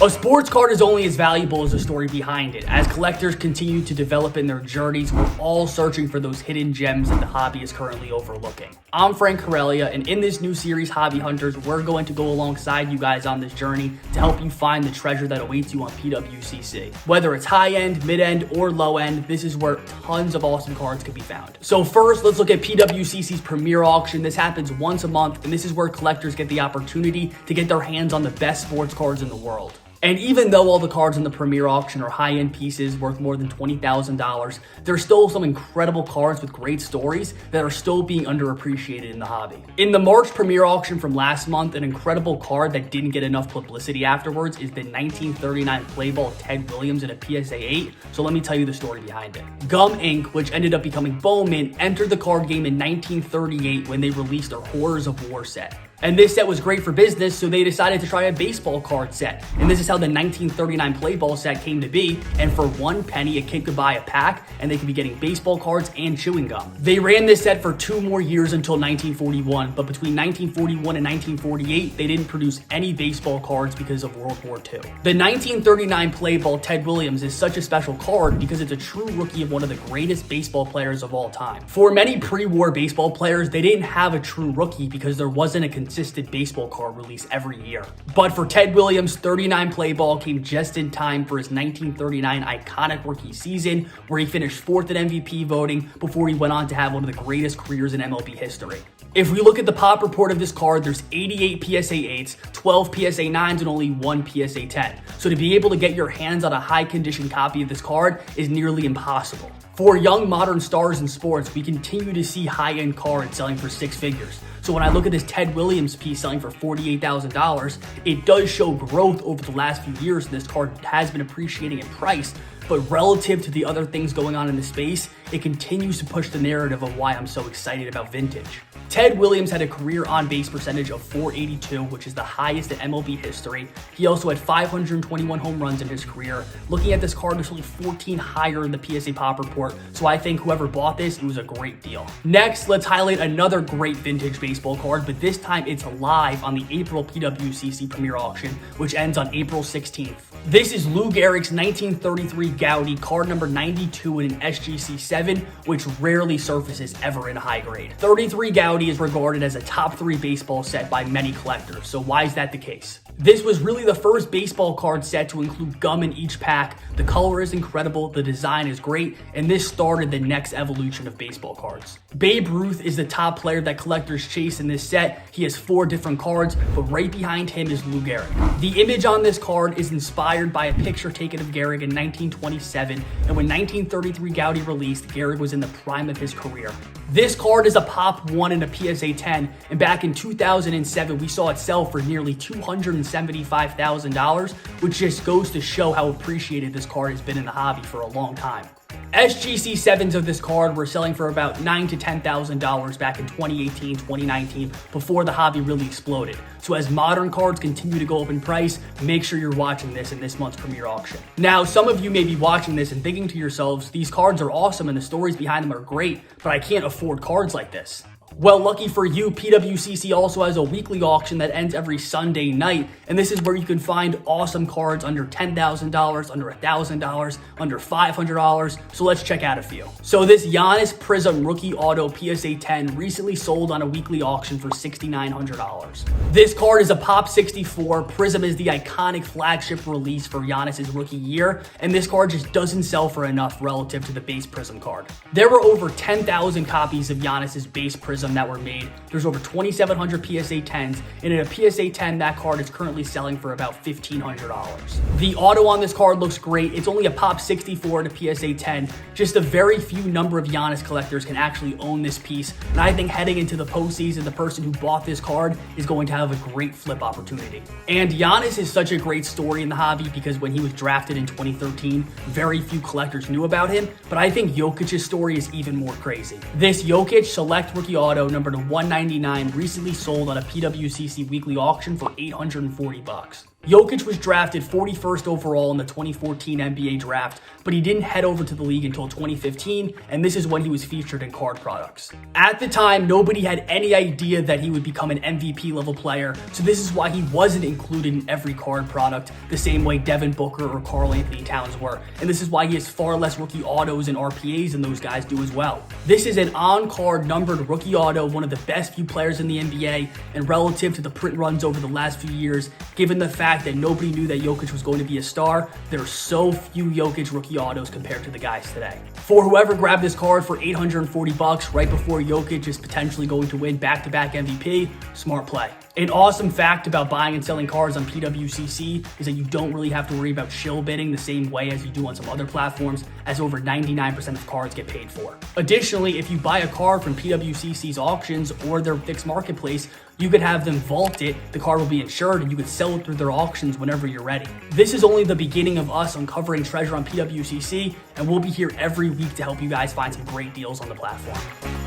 A sports card is only as valuable as the story behind it. As collectors continue to develop in their journeys, we're all searching for those hidden gems that the hobby is currently overlooking. I'm Frank Corellia, and in this new series, Hobby Hunters, we're going to go alongside you guys on this journey to help you find the treasure that awaits you on Pwcc. Whether it's high-end, mid-end, or low-end, this is where tons of awesome cards can be found. So first, let's look at Pwcc's premier auction. This happens once a month, and this is where collectors get the opportunity to get their hands on the best sports cards in the world. And even though all the cards in the premier auction are high-end pieces worth more than $20,000, there's still some incredible cards with great stories that are still being underappreciated in the hobby. In the March premier auction from last month, an incredible card that didn't get enough publicity afterwards is the 1939 play ball Ted Williams in a PSA 8. So let me tell you the story behind it. Gum Inc., which ended up becoming Bowman, entered the card game in 1938 when they released their Horrors of War set. And this set was great for business, so they decided to try a baseball card set. And this is how the 1939 play ball set came to be. And for 1 penny, a kid could buy a pack, and they could be getting baseball cards and chewing gum. They ran this set for 2 more years until 1941, but between 1941 and 1948, they didn't produce any baseball cards because of World War II. The 1939 play ball Ted Williams is such a special card because it's a true rookie of one of the greatest baseball players of all time. For many pre-war baseball players, they didn't have a true rookie because there wasn't a consistent baseball card release every year. But for Ted Williams, 39 play ball came just in time for his 1939 iconic rookie season, where he finished 4th in MVP voting before he went on to have one of the greatest careers in MLB history. If we look at the pop report of this card, there's 88 PSA 8s, 12 PSA 9s, and only 1 PSA 10. So to be able to get your hands on a high condition copy of this card is nearly impossible. For young modern stars in sports, we continue to see high-end cards selling for 6 figures. So when I look at this Ted Williams piece selling for $48,000, it does show growth over the last few years, and this card has been appreciating in price. But relative to the other things going on in the space, it continues to push the narrative of why I'm so excited about vintage. Ted Williams had a career on-base percentage of .482, which is the highest in MLB history. He also had 521 home runs in his career. Looking at this card, there's only 14 higher in the PSA Pop Report, so I think whoever bought this, it was a great deal. Next, let's highlight another great vintage baseball card, but this time it's live on the April Pwcc Premier Auction, which ends on April 16th. This is Lou Gehrig's 1933 Gowdy, card number 92 in an SGC 7, which rarely surfaces ever in high grade. 33 Gowdy is regarded as a top 3 baseball set by many collectors, so why is that the case? This was really the first baseball card set to include gum in each pack. The color is incredible, the design is great, and this started the next evolution of baseball cards. Babe Ruth is the top player that collectors chase in this set. He has 4 different cards, but right behind him is Lou Gehrig. The image on this card is inspired by a picture taken of Gehrig in 1927, and when 1933 Gowdy released, Gehrig was in the prime of his career. This card is a Pop 1 in a PSA 10, and back in 2007, we saw it sell for nearly $275,000, which just goes to show how appreciated this card has been in the hobby for a long time. SGC 7s of this card were selling for about $9,000 to $10,000 back in 2018, 2019, before the hobby really exploded. So as modern cards continue to go up in price, make sure you're watching this in this month's premier auction. Now, some of you may be watching this and thinking to yourselves, these cards are awesome and the stories behind them are great, but I can't afford cards like this. Well, lucky for you, Pwcc also has a weekly auction that ends every Sunday night, and this is where you can find awesome cards under $10,000, under $1,000, under $500, so let's check out a few. So this Giannis Prism Rookie Auto PSA 10 recently sold on a weekly auction for $6,900. This card is a Pop 64. Prism is the iconic flagship release for Giannis's rookie year, and this card just doesn't sell for enough relative to the base Prism card. There were over 10,000 copies of Giannis's base Prism that were made. There's over 2,700 PSA 10s, and in a PSA 10, that card is currently selling for about $1,500. The auto on this card looks great. It's only a Pop 64 and a PSA 10. Just a very few number of Giannis collectors can actually own this piece, and I think heading into the postseason, the person who bought this card is going to have a great flip opportunity. And Giannis is such a great story in the hobby because when he was drafted in 2013, very few collectors knew about him, but I think Jokic's story is even more crazy. This Jokic Select Rookie Auto number to 199 recently sold on a Pwcc weekly auction for $840. Jokic was drafted 41st overall in the 2014 NBA draft, but he didn't head over to the league until 2015, and this is when he was featured in card products. At the time, nobody had any idea that he would become an MVP level player, so this is why he wasn't included in every card product the same way Devin Booker or Karl Anthony Towns were, and this is why he has far less rookie autos and RPAs than those guys do as well. This is an on-card numbered rookie auto, one of the best few players in the NBA, and relative to the print runs over the last few years, given the fact that nobody knew that Jokic was going to be a star, there are so few Jokic rookie autos compared to the guys today. For whoever grabbed this card for $840 right before Jokic is potentially going to win back-to-back MVP, smart play. An awesome fact about buying and selling cards on Pwcc is that you don't really have to worry about shill bidding the same way as you do on some other platforms, as over 99% of cards get paid for. Additionally, if you buy a card from Pwcc's auctions or their fixed marketplace, you could have them vault it, the card will be insured, and you could sell it through their auctions whenever you're ready. This is only the beginning of us uncovering treasure on Pwcc, and we'll be here every week to help you guys find some great deals on the platform.